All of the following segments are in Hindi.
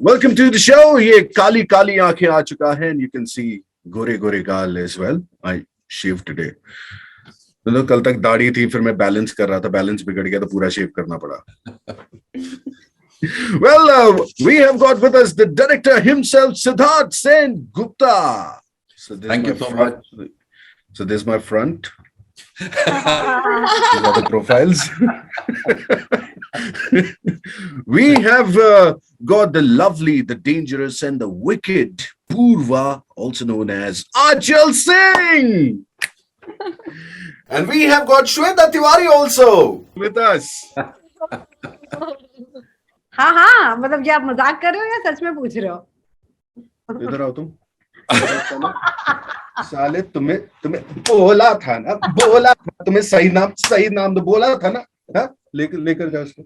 Welcome to the show. ये काली काली आंखें आ चुका है एंड यू कैन सी गोरे गोरे गाल एज वेल। आई शेव टुडे। तो कल तक दाढ़ी थी, फिर मैं बैलेंस कर रहा था, बैलेंस बिगड़ गया तो पूरा शेव करना पड़ा। Well, we have got with us the director himself, Siddharth Sen Gupta. So this Thank is you my so front. much. So this is my front. These are the profiles. We have got the lovely, the dangerous, and the wicked Purva, also known as Achal Singh. And we have got Shweta Tiwari also with us. हाँ हाँ, मतलब क्या आप मजाक कर रहे हो या सच में पूछ रहे हो? इधर आओ तुम। साले तुम्हें बोला था ना, बोला था तुम्हें सही नाम तो बोला था ना। हाँ, लेकर जाओ इसको,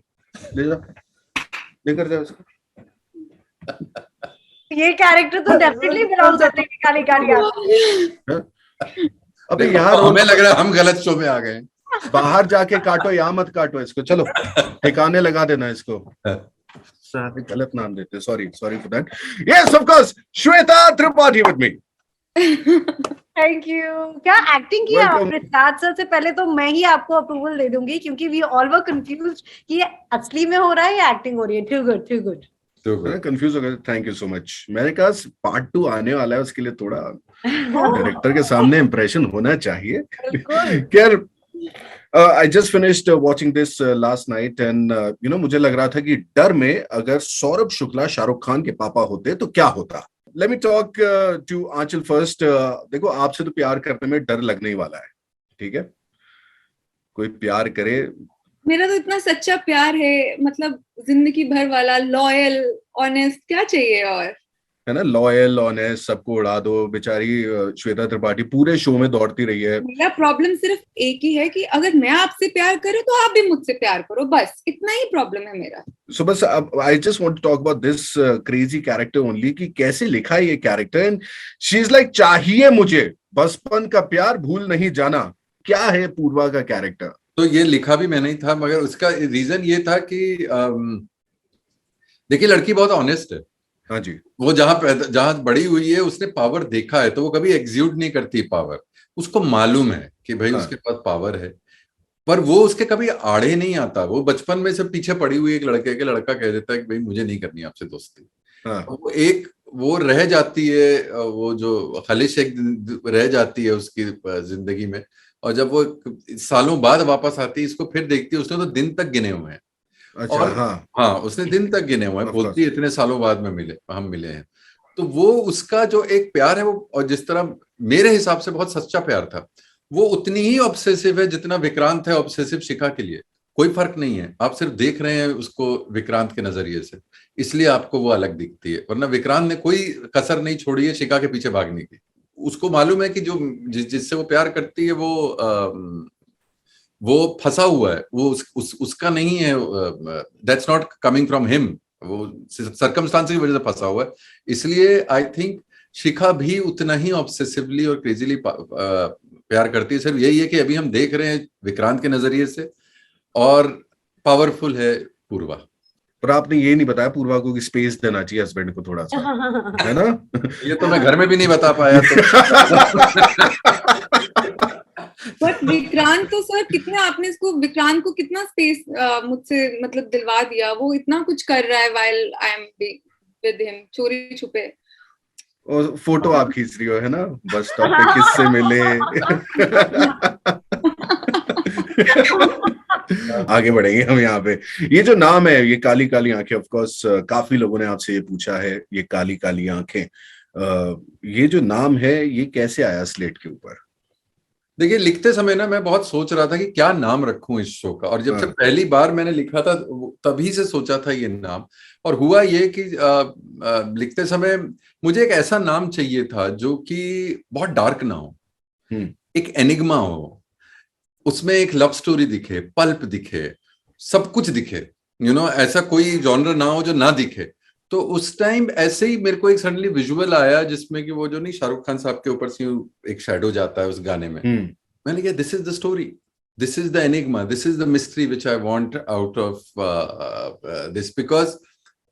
लेकर जाओ इसको। ये कैरेक्टर तो डेफिनेटली बिलोंग करते हैं काली काली आंखें। अबे यार, हमें लग रहा है हम गलत शो में आ गए। बाहर जाके काटो, यहाँ मत काटो इसको, चलो ठिकाने लगा देना इसको। गलत नाम देते, sorry for that. Yes of course, Shweta Tripathi with me. Thank you. क्या एक्टिंग किया आपने? 7 साल से पहले तो मैं ही आपको अप्रूवल दे दूंगी, क्योंकि वी ऑल वर कंफ्यूज्ड कि ये असली में हो रहा है या एक्टिंग हो रही है। To good. कंफ्यूज हो गए। Thank you so much. मैंने कहा पार्ट 2 आने वाला है, उसके लिए थोड़ा डायरेक्टर के सामने इंप्रेशन होना चाहिए। खैर, I just finished watching this last night and मुझे लग रहा था कि डर में अगर सौरभ शुक्ला शाहरुख खान के पापा होते तो क्या होता। Let me talk to Aanchal first. देखो, आपसे तो प्यार करने में डर लगने ही वाला है, ठीक है? कोई प्यार करे, मेरा तो इतना सच्चा प्यार है, मतलब जिंदगी भर वाला, लॉयल, ऑनेस्ट, क्या चाहिए और, है ना? लॉयल, ऑनेस्ट, सबको उड़ा दो। बेचारी श्वेता त्रिपाठी पूरे शो में दौड़ती रही है। मेरा प्रॉब्लम सिर्फ एक ही है कि अगर मैं आपसे प्यार करूं तो आप भी मुझसे प्यार करो, बस इतना ही प्रॉब्लम है मेरा। So बस I just want to talk about this crazy character only, कि कैसे लिखा है ये character. And she is like, चाहिए मुझे बचपन का प्यार, भूल नहीं जाना। क्या है पूर्वा का कैरेक्टर? तो ये लिखा भी मैंने ही था, मगर उसका रीजन ये था कि देखिए, लड़की बहुत ऑनेस्ट है। हाँ जी। वो जहां बड़ी हुई है, उसने पावर देखा है, तो वो कभी एग्जीक्यूट नहीं करती पावर। उसको मालूम है कि भाई उसके पास पावर है, पर वो उसके कभी आड़े नहीं आता। वो बचपन में से पीछे पड़ी हुई एक लड़के के, लड़का कह देता है कि भाई मुझे नहीं करनी आपसे दोस्ती। वो रह जाती है, वो जो खलिश एक रह जाती है उसकी जिंदगी में। और जब वो सालों बाद वापस आती है, इसको फिर देखती है, उसने तो दिन तक गिने हुए हैं। अच्छा, और हाँ, उसने दिन तक गिने हुए हैं। बोलती है इतने सालों बाद में हम मिले हैं। तो वो उसका जो एक प्यार है, वो, और जिस तरह मेरे हिसाब से बहुत सच्चा प्यार था, वो उतनी ही ऑब्सेसिव है जितना विक्रांत है ऑब्सेसिव शिखा के लिए। कोई फर्क नहीं है। आप सिर्फ देख रहे हैं उसको विक्रांत के नजरिए से, इसलिए आपको वो अलग दिखती है। वरना विक्रांत ने कोई कसर नहीं छोड़ी है शिखा के पीछे भागने की। उसको मालूम है कि जो जिससे वो प्यार करती है वो फंसा हुआ है, वो उसका नहीं है। That's not coming from him, वो सर्कमस्टांसेस की वजह से फंसा हुआ है। इसलिए आई थिंक शिखा भी उतना ही ऑब्सेसिवली और क्रेजीली प्यार करती है। सिर्फ यही है कि अभी हम देख रहे हैं विक्रांत के नजरिए से, और पावरफुल है पूर्वा। पर आपने ये नहीं बताया पूर्वा को कि स्पेस देना चाहिए हस्बैंड को थोड़ा सा, है ना? ये तो मैं घर में भी नहीं बता पाया तो। बट विक्रांत तो सर, कितना आपने इसको, विक्रांत को कितना स्पेस मुझसे मतलब दिलवा दिया। वो इतना कुछ कर रहा है while I am with him, चोरी छुपे। और फोटो आप खींच रही हो, है ना, बस स्टॉप पे किससे मिले। आगे बढ़ेंगे हम यहाँ पे। ये जो नाम है, ये काली काली आंखें, ऑफ कोर्स काफी लोगों ने आपसे ये पूछा है, ये काली काली आंखें, ये जो नाम है, ये कैसे आया स्लेट के ऊपर? देखिए, लिखते समय ना मैं बहुत सोच रहा था कि क्या नाम रखूं इस शो का। और जब से पहली बार मैंने लिखा था, तभी से सोचा था ये नाम। और हुआ ये कि लिखते समय मुझे एक ऐसा नाम चाहिए था जो कि बहुत डार्क ना हो, एक एनिग्मा हो, उसमें एक लव स्टोरी दिखे, पल्प दिखे, सब कुछ दिखे। ऐसा कोई जॉनर ना हो जो ना दिखे। तो उस टाइम ऐसे ही मेरे को एक सडनली विजुअल आया, जिसमें कि वो जो नहीं, शाहरुख खान साहब के ऊपर से एक शैडो जाता है उस गाने में। मैंने कहा, this is the story, this is the enigma, this is the mystery which I want out of this. Because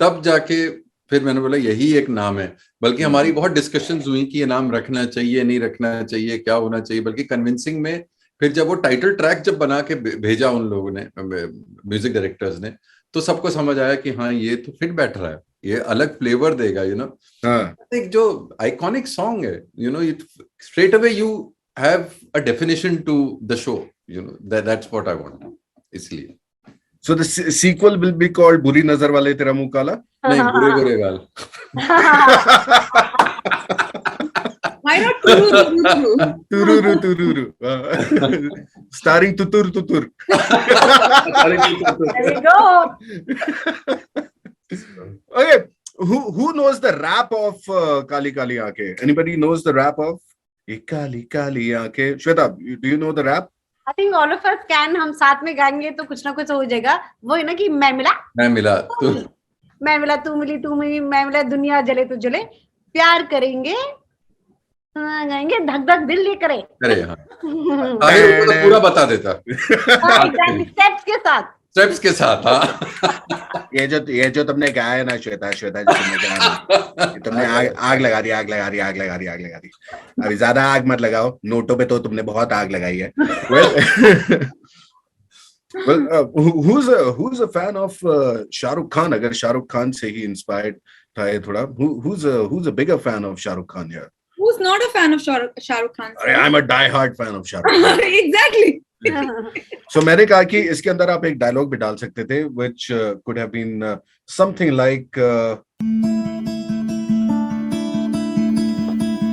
तब जाके फिर मैंने बोला यही एक नाम है, बल्कि हमारी बहुत डिस्कशंस हुई कि ये नाम रखना चाहिए नहीं रखना चाहिए, क्या होना चाहिए, बल्कि कन्विंसिंग में फिर जब वो टाइटल ट्रैक जब बना के भेजा उन लोगों ने, म्यूजिक डायरेक्टर्स ने, तो सबको समझ आया कि हाँ ये तो फिट बैठ रहा है, ये अलग फ्लेवर देगा, यू नो। एक जो आइकॉनिक सॉन्ग है, you know, straight away you have a definition to the show, you know, that's what I want, इसलिए। So the sequel will be called बुरी नजर वाले तेरा मुंह काला? नहीं, बुरे बुरे गाल। Why not Tururu? तुरुरु तुरुरु, starring तुतुर तुतुर. There you go. Okay, who knows the rap of Kali Kali Aankhein? Anybody knows the rap of ये काली काली आंखें? Shweta, do you know the rap? I think all of us can, हम साथ में गाएंगे तो कुछ ना कुछ हो जाएगा। वो है ना कि मैं मिला तू मैं मिला, तू मिली तू मिली, मैं मिला, दुनिया जले तो जले, प्यार करेंगे गाएंगे, धक धक दिल ये करे। अरे हाँ, ताहिर तो पूरा बता देता। स्टेप्स के साथ हाँ। ये जो तुमने गाया है ना श्वेता, जो तुमने गाया, तुमने आग लगा दी, आग लगा दी, आग लगा दी, आग लगा दी। अभी ज्यादा आग मत लगाओ, नोटों पे तो तुमने बहुत आग लगाई है। who's a fan of Shahrukh Khan? अगर शाहरुख खान से ही इंस्पायर्ड था ये थोड़ा, who's a bigger fan of Shahrukh Khan here? Who's not a fan of Shahrukh Khan? I'm a die-hard fan of Shahrukh Khan. Exactly. So मैंने कहा कि इसके अंदर आप एक डायलॉग भी डाल सकते थे, which could have been something like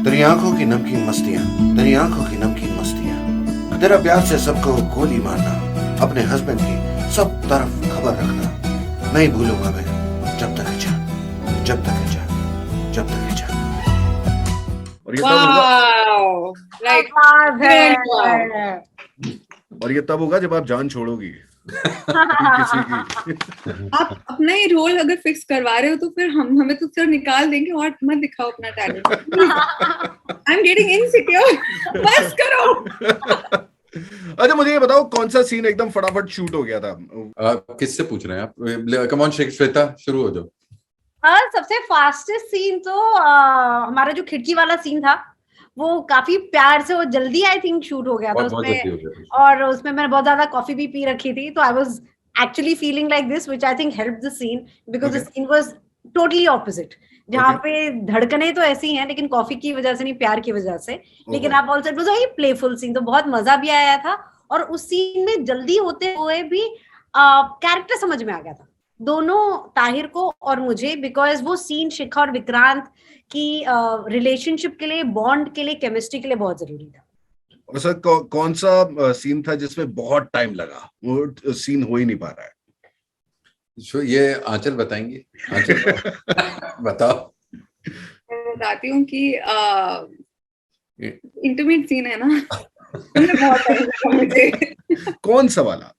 तेरी आंखों की नमकीन मस्तियां, तेरी आंखों की नमकीन मस्तियां, तेरा प्यार से सबको गोली मारना, अपने हस्बैंड की सब तरफ खबर रखना, नहीं भूलूंगा मैं जब तक है जान, जब तक है जान, जब तक है जान। और ये तब होगा, Wow. Right. और ये तब होगा जब आप जान छोड़ोगी किसी की। आप अपना ही रोल अगर फिक्स करवा रहे हो तो फिर हमें तो सर निकाल देंगे और मत दिखाओ अपना talent. I am getting insecure, बस करो। अच्छा मुझे ये बताओ, कौन सा सीन एकदम फटाफट शूट हो गया था? किससे पूछ रहे हैं आप? कम ऑन श्वेता, शुरू हो जाओ। सबसे फास्टेस्ट सीन तो हमारा जो खिड़की वाला सीन था, वो काफी प्यार से, वो जल्दी आई थिंक शूट हो गया था उसमें, और उसमें मैंने बहुत ज्यादा कॉफी भी पी रखी थी, तो I was actually feeling like this, which I think helped the scene, because the scene was totally opposite, जहाँ पे धड़कने तो ऐसी हैं लेकिन कॉफी की वजह से नहीं, प्यार की वजह से। लेकिन आप also it was a playful scene, तो बहुत मजा भी आया था, और उस सीन में जल्दी होते हुए भी कैरेक्टर समझ में आ गया था दोनों, ताहिर को और मुझे, बिकॉज वो सीन शिखा और विक्रांत की रिलेशनशिप के लिए, बॉन्ड के लिए, केमिस्ट्री के लिए बहुत जरूरी था। और सर कौन सा सीन था जिसमें बहुत टाइम लगा, वो सीन हो ही नहीं पा रहा है? ये आंचल बताएंगे। आंचल बताओ। मैं बताती हूँ कि इंटीमेट सीन है ना, बहुत टाइम लगा मुझे। कौन सा वाला?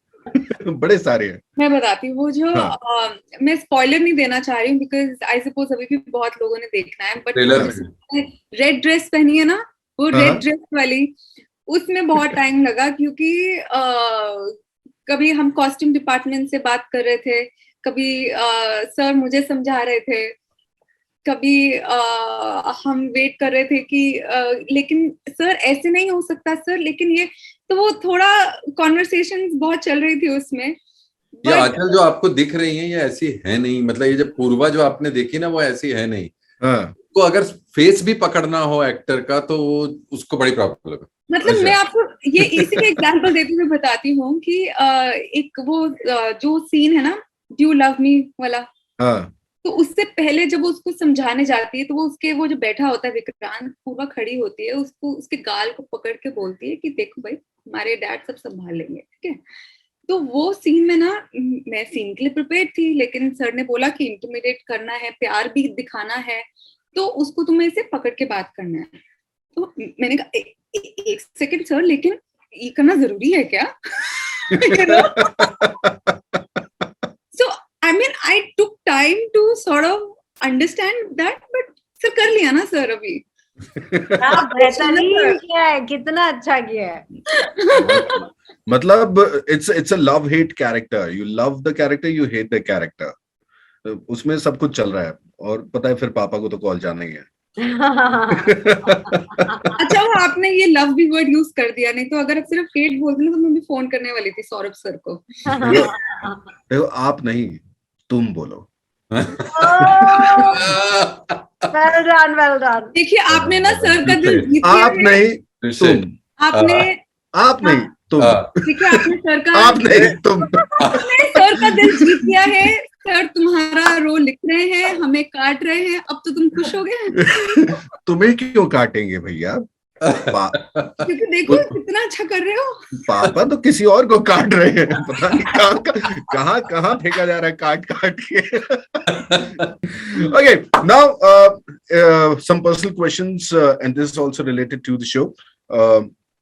बड़े सारे हैं। मैं बताती हूँ वो जो मैं स्पॉइलर नहीं देना चाह रही हूँ, बिकॉज आई सपोज अभी भी बहुत लोगों ने देखना है, बट रेड ड्रेस पहनी है ना, वो रेड ड्रेस वाली, उसमें बहुत टाइम लगा, क्योंकि कभी हम कॉस्ट्यूम डिपार्टमेंट से बात कर रहे थे, कभी सर मुझे समझा रहे थे, कभी हम वेट कर रहे थे कि लेकिन सर ऐसे नहीं हो सकता सर, लेकिन ये, तो वो थोड़ा कॉन्वर्सेशंस बहुत चल रही थी उसमें। ये आजकल जो आपको दिख रही है ये ऐसी है नहीं, मतलब ये जब पूर्वा जो आपने देखी ना वो ऐसी है नहीं। तो अगर फेस भी पकड़ना हो एक्टर का तो उसको बड़ी प्रॉब्लम है। मतलब मैं आपको ये इसी का एग्जांपल देते हुए बताती हूँ कि एक वो जो सीन है ना, डू यू लव मी वाला, तो उससे पहले जब वो उसको समझाने जाती है तो वो उसके, वो जो बैठा होता है विक्रांत, पूर्वा खड़ी होती है, उसको उसके गाल को पकड़ के बोलती है कि देखो भाई हमारे डैड सब संभाल लेंगे, ठीक है। तो वो सीन में ना, मैं सीन के लिए प्रिपेयर थी, लेकिन सर ने बोला कि इंटिमिडेट करना है, प्यार भी दिखाना है, तो उसको तुम्हें इसे पकड़ के बात करना है। तो मैंने कहा एक सेकंड सर, लेकिन ये करना जरूरी है क्या? So I mean I took time to sort of understand that, but sir कर लिया ना सर अभी। बेहतरीन किया है, कितना अच्छा किया है। मतलब it's a love hate character, you love the character, you hate the character, उसमें सब कुछ चल रहा है और पता है फिर पापा को तो कॉल जाना ही है। अच्छा, वो आपने ये लव भी वर्ड यूज कर दिया, नहीं तो अगर आप सिर्फ हेट बोलते ना तो मैं भी फोन करने वाली थी सौरभ सर को। देखो आप नहीं, तुम बोलो। well done. देखिए आपने ना सर का दिल जीत लिया आप है। नहीं तुम, आपने आप नहीं तुम, देखिए आपने सर का आप नहीं तुम, आपने सर का दिल जीत लिया है। सर तुम्हारा रोल लिख रहे हैं, हमें काट रहे हैं, अब तो तुम खुश हो गए। तुम्हें क्यों काटेंगे भैया? क्योंकि देखो कितना अच्छा कर रहे हो। पापा तो किसी और को काट रहे हैं, पता नहीं कहाँ कहाँ फेंका जा रहा है काट काट के। Okay, now some personal questions, and this is also related to the show,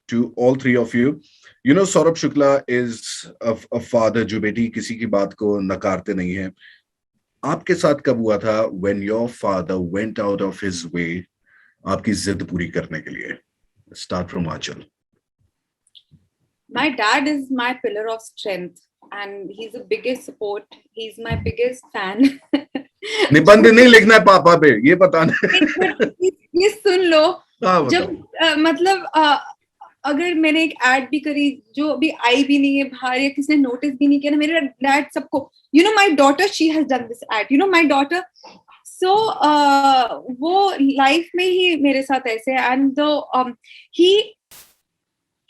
to all three of you. You know, Saurabh Shukla is a father जो बेटी किसी की बात को नकारते नहीं है। आपके साथ कब हुआ था when your father went out of his way आपकी जिद पूरी करने के लिए? Start from Achal. My dad is my pillar of strength and he's the biggest support. He's my biggest fan. निबंध नहीं लिखना है पापा पे, ये बताना। ये सुन लो, जब मतलब अगर मैंने एक एड भी करी जो अभी आई भी नहीं है बाहर या किसी ने नोटिस भी नहीं किया ना, मेरे डैड सबको, you know my daughter she has done this ad, you know my daughter, so वो लाइफ में ही मेरे साथ ऐसे है। And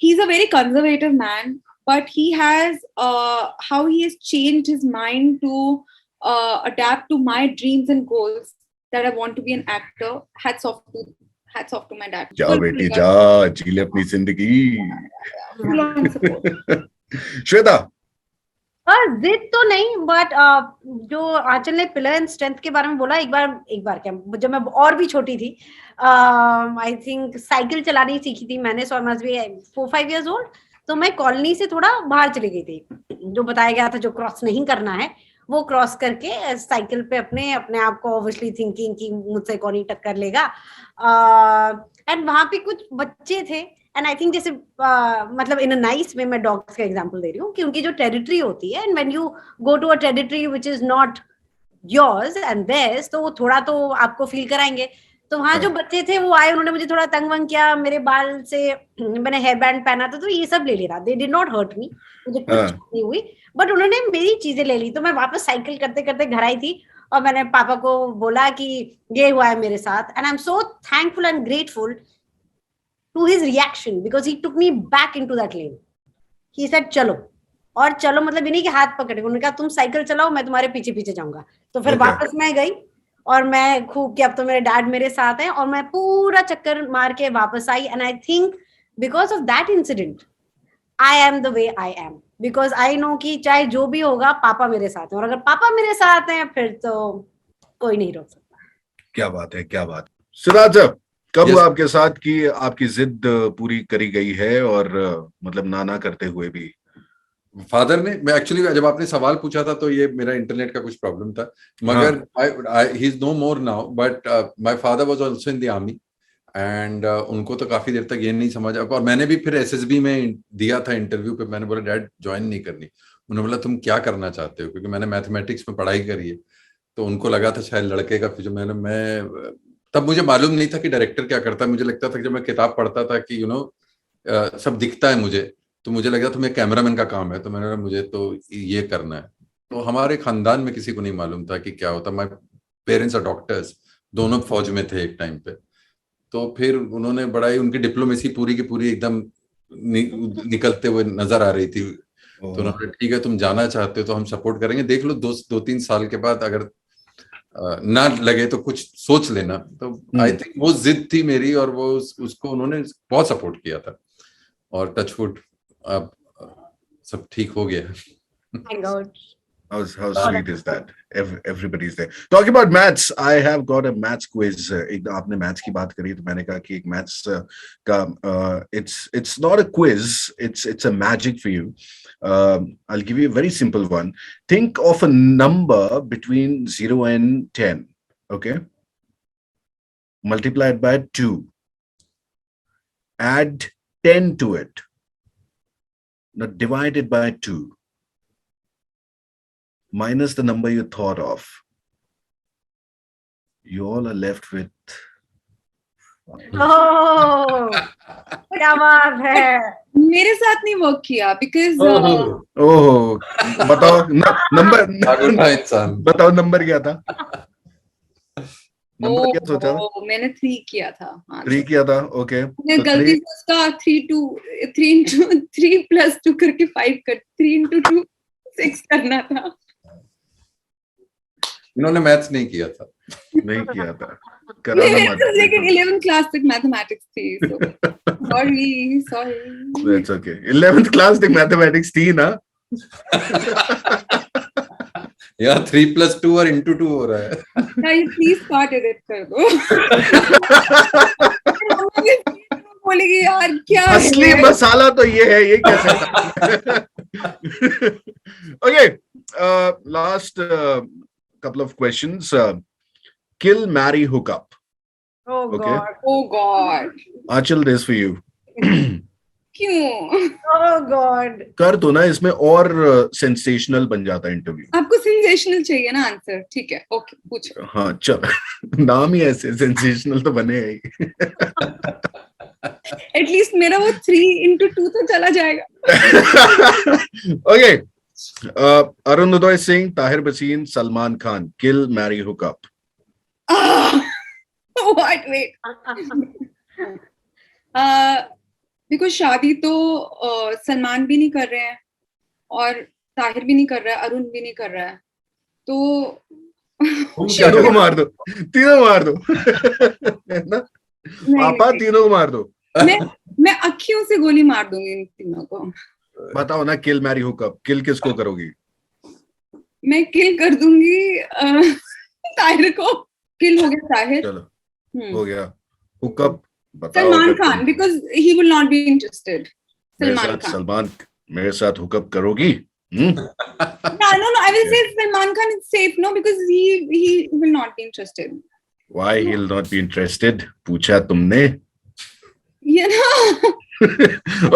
he's a very conservative man, but he has how he has changed his mind to adapt to my dreams and goals that I want to be an actor. Hats off to my dad. जा बेटी जा, जी ले अपनी जिंदगी। श्वेता? जिद तो नहीं, बट जो आंचल ने पिलर एंड स्ट्रेंथ के बारे में बोला, एक बार क्या, जब मैं और भी छोटी थी, आई थिंक साइकिल चलानी सीखी थी मैंने, so I must be 4-5 years old, तो मैं कॉलोनी से थोड़ा बाहर चली गई थी। जो बताया गया था जो क्रॉस नहीं करना है वो क्रॉस करके साइकिल पे अपने आप को ऑब्वियसली थिंकिंग कि मुझसे कौन ही टक्कर लेगा, एंड वहां पे कुछ बच्चे थे, एंड आई थिंक जैसे मतलब इन अ नाइस वे, मैं डॉग्स का एग्जांपल दे रही हूँ कि उनकी जो टेरिटरी होती है, and when you go to a territory which is not yours and theirs, तो वो थोड़ा तो आपको फील कराएंगे। तो वहां जो बच्चे थे वो आए, उन्होंने मुझे थोड़ा तंग वंग किया, मेरे बाल से मैंने हेयर बैंड पहना था तो ये सब ले लिया। They did not hurt me, मुझे कुछ नहीं हुई, बट उन्होंने मेरी चीजें ले ली। तो मैं वापस साइकिल करते करते घर आई थी और मैंने पापा को बोला कि ये हुआ है मेरे साथ, and I am so thankful and grateful to his reaction because he took me back into that lane. He said चलो, और चलो मतलब इन्हीं के हाथ पकड़े, उन्होंने कहा तुम साइकिल चलाओ मैं तुम्हारे पीछे पीछे जाऊंगा। तो फिर वापस मैं गई और मैं खूब कि अब तो मेरे डैड मेरे साथ हैं, और मैं पूरा चक्कर मार के वापस आई। And I think because of that incident I am the way I am, because I know कि चाहे जो भी होगा पापा मेरे साथ हैं, और अगर पापा मेरे साथ हैं फिर तो कोई नहीं रोक सकता। क्या बात है, क्या बात। सिराज, कब हुआ आपके साथ कि आपकी जिद पूरी करी गई है, और मतलब ना करते हुए भी? फादर ने, मैं एक्चुअली जब आपने सवाल पूछा था तो ये मेरा इंटरनेट का कुछ प्रॉब्लम था, मगर he is no more now, but my father was also in the army, एंड उनको तो काफी देर तक ये नहीं समझ, और मैंने भी फिर एसएसबी में दिया था इंटरव्यू पे, मैंने बोला डैड ज्वाइन नहीं करनी। उन्होंने बोला तुम क्या करना चाहते हो, क्योंकि मैंने मैथमेटिक्स में पढ़ाई करी है, तो उनको लगा था शायद लड़के का फ्यूचर। मैं तब मुझे मालूम नहीं था कि डायरेक्टर क्या करता है। मुझे लगता था कि जब मैं किताब पढ़ता था कि यू नो सब दिखता है मुझे, तो मुझे लगा था मैं कैमरामैन का काम है, तो मैंने कहा मुझे तो ये करना है। तो हमारे खानदान में किसी को नहीं मालूम था कि क्या होता। माय पेरेंट्स आर डॉक्टर्स, दोनों फौज में थे एक टाइम पे। तो फिर उन्होंने बड़ा ही, उनकी डिप्लोमेसी पूरी की पूरी एकदम निकलते हुए नजर आ रही थी। तो उन्होंने ठीक है तुम जाना चाहते हो तो हम सपोर्ट करेंगे, देख लो 2-3 साल के बाद अगर ना लगे तो कुछ सोच लेना। तो आई थिंक वो जिद थी मेरी, और वो उसको उन्होंने बहुत सपोर्ट किया था, और टचवुड अब सब ठीक हो गया। How sweet is that? Everybody's there. Talking about maths, I have got a maths quiz. एक आपने maths की बात करी तो मैंने कहा कि एक maths का it's not a quiz, it's a magic for you. I'll give you a very simple one. Think of a number between 0 and 10. Okay, multiply it by 2. Add 10 to it. Now divide it by 2. Minus the number you thought of. You all are left with. क्या बात है। मेरे साथ नहीं वर्क किया बिकॉज ओह, बताओ नंबर इंसान। बताओ नंबर क्या था? नंबर क्या सोचा? मैंने 3 किया था। हाँ, 3 किया था, ओके। मैं गलती से उसका 3 + 2 करके 5 कर 3 × 2 6 करना था। इन्होंने मैथ्स नहीं किया था। नहीं किया था, कराना मत। लेकिन 11th क्लास तक मैथमेटिक्स थी, so sorry। That's okay. 11th class तक मैथमेटिक्स थी ना? यहाँ 3 + 2 और × 2 हो रहा है। प्लीज स्टार्ट एडिट कर दो। बोलेगी यार क्या असली मसाला तो ये है, ये कैसे? Okay, last couple of questions. Kill, marry, hook up. Oh Okay. God. Oh God, Achal, this for you. क्यों? Oh God. कर दो ना, इसमें और सेंसेशनल बन जाता है इंटरव्यू। आपको सेंसेशनल चाहिए ना आंसर? ठीक है, ओके, पूछो। हाँ चल, नाम ही ऐसे सेंसेशनल तो बने ही। एटलीस्ट मेरा वो 3 × 2 तो चला जाएगा। Okay. Arunoday Singh, Tahir Bhasin, Salman Khan. Kill, marry, hook up. What? Wait. Because शादी तो सलमान भी नहीं कर रहे हैं और ताहिर भी नहीं कर रहा है, अरुण भी नहीं कर रहा है, तो तीनों को मार दो, तीनों मार दो। है ना पापा, तीनों को मार दो। मैं अखियों से गोली मार दूंगी इन तीनों को। बताओ ना, किल, मैरी, हुक अप। किल किसको करोगी? मैं किल कर दूंगी ताहिर को। किल हो गया ताहिर। चलो हो गया। Hook up Salman Khan, because he will not be interested. Salman मेरे साथ हुक अप करोगी? No, I will say Salman Khan is safe, no, because he will not be interested. Why he'll not be interested? पूछा तुमने? You know.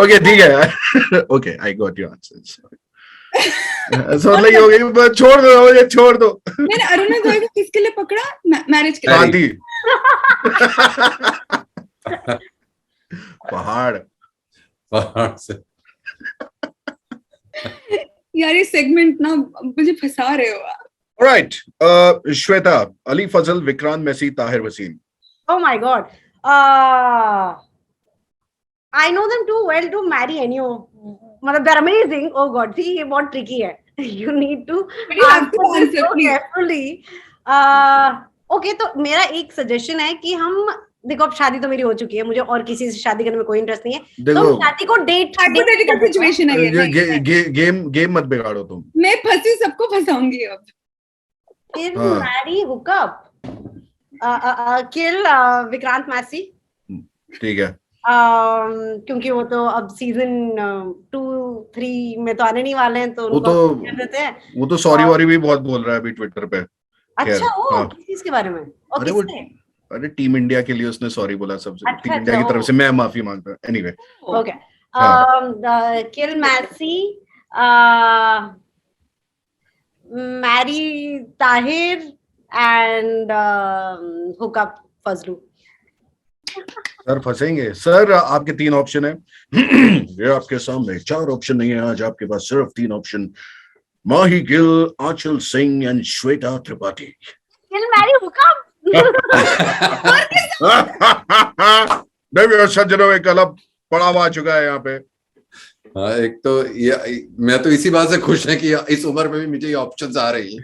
Okay, ठीक है। Okay, I got your answers. So like हो गई, छोड़ दो मुझे, छोड़ दो। मैंने अरुणोदय को किसके लिए पकड़ा? मैरिज के लिए। पहाड़ से। यार ये सेगमेंट ना मुझे फंसा रहे हो। Right, Shweta, Ali Fazal, Vikrant Massey, Tahir Wasim. Oh my God. I know them too well to marry any of. मतलब they're amazing. Oh God, see ये बहुत tricky है. You need to answer so carefully. Okay, तो मेरा एक सजेशन है कि हम, देखो अब शादी तो मेरी हो चुकी है, मुझे और किसी से शादी करने में कोई इंटरेस्ट नहीं है, तो शादी को डेट हाइपोथेटिकल सिचुएशन है। गेम मत बिगाड़ो तुम। मैं फंसी, सबको फंसाऊंगी अब। किल, मैरी, हुक अप। किल विक्रांत मैसी। ठीक है। क्योंकि वो तो अब सीजन 2-3 में तो आने नहीं वाले हैं, तो वो तो सॉरी वॉरी भी बहुत बोल रहा है अभी ट्विटर पे। अच्छा, वो किस चीज के बारे में? अरे टीम इंडिया के लिए उसने सॉरी बोला सबसे। टीम इंडिया की तरफ से मैं माफी मांगता हूँ। Anyway, okay. Kill Massey, marry Tahir and hook up Fazlu. Sir फंसेंगे सर। आपके 3 ऑप्शन है। ये आपके सामने 4 ऑप्शन नहीं है आज, आपके पास सिर्फ 3 option. Mahi Gill, Aanchal Singh and Shweta Tripathi. Kill, marry, hook up. सज्जनों में कलब पड़ाव आ चुका है यहाँ पे। हाँ, एक तो ये मैं तो इसी बात से खुश है कि इस उम्र में भी मुझे ये ऑप्शंस आ रही हैं।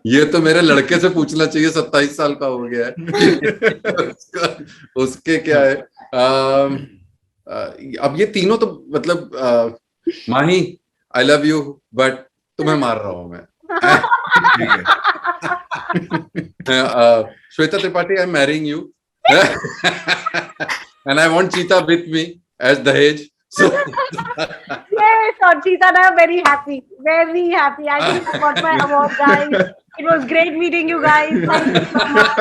ये तो मेरे लड़के से पूछना चाहिए, 27 साल का हो गया है। उसके क्या है। अब ये तीनों तो मतलब माही, आई लव यू, बट तुम्हें मार रहा हूं मैं। Shweta Tripathi, I am marrying you and I want चीता विथ मी एज दहेज। So yes, or Cheetah, I'm very happy. I think I got my award, guys. It was great meeting you guys. Thank you so much.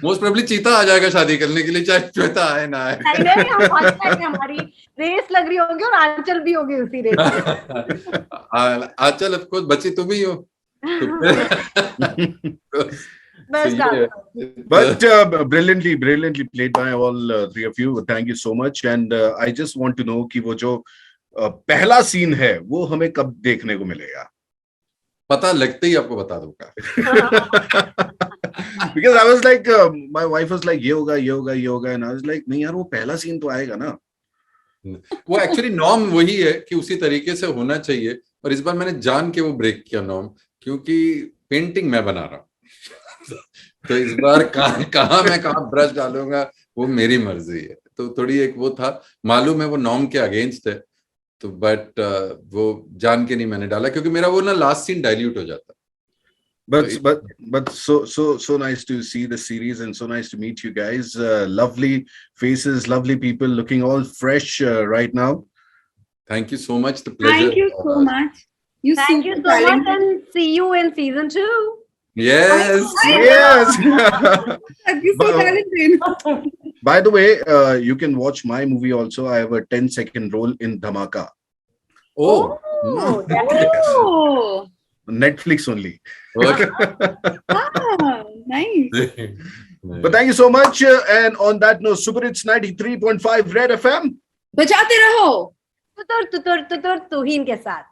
Most probably चीता आ जाएगा शादी करने के लिए, चाहे श्वेता आए ना आए। नहीं, हम podcast में हमारी रेस लग रही होगी और आंचल भी होगी उसी रेस में। आंचल ऑफ कोर्स, बच्ची तुम ही हो। Best answer. But brilliantly played by all three of you. Thank you so much. And I just want to know कि वो जो पहला सीन है वो हमें कब देखने को मिलेगा? पता लगते ही आपको बता दूंगा. Because I was like, my wife was like, ये होगा, and I was like, नहीं यार वो पहला सीन तो आएगा ना. वो एक्चुअली नॉर्म वही है कि उसी तरीके से होना चाहिए, और इस बार मैंने जान के वो ब्रेक किया नॉर्म, क्योंकि पेंटिंग मैं बना रहा हूँ. तो इस बार कहाँ मैं ब्रश डालूंगा वो मेरी मर्जी है. तो थोड़ी एक वो था, मालूम है वो नॉर्म के अगेंस्ट है, तो बट वो जान के नहीं मैंने डाला, क्योंकि मेरा वो ना लास्ट सीन डाइल्यूट हो जाता. But so nice to see the series and so nice to meet you guys. Lovely faces, lovely people, looking all fresh right now. Thank you so much. The pleasure. Thank you so much. Thank you so much, and see you in season 2. Yes. Yes. You're so talented. By the way, you can watch my movie also. I have a 10-second role in Dhamaka. Oh. Oh. Netflix only. Okay. Ah, nice. But thank you so much. And on that note, Super Hits 93.5 Red FM. बजाते रहो. तुतुर तुतुर तुतुर तुहीन के साथ.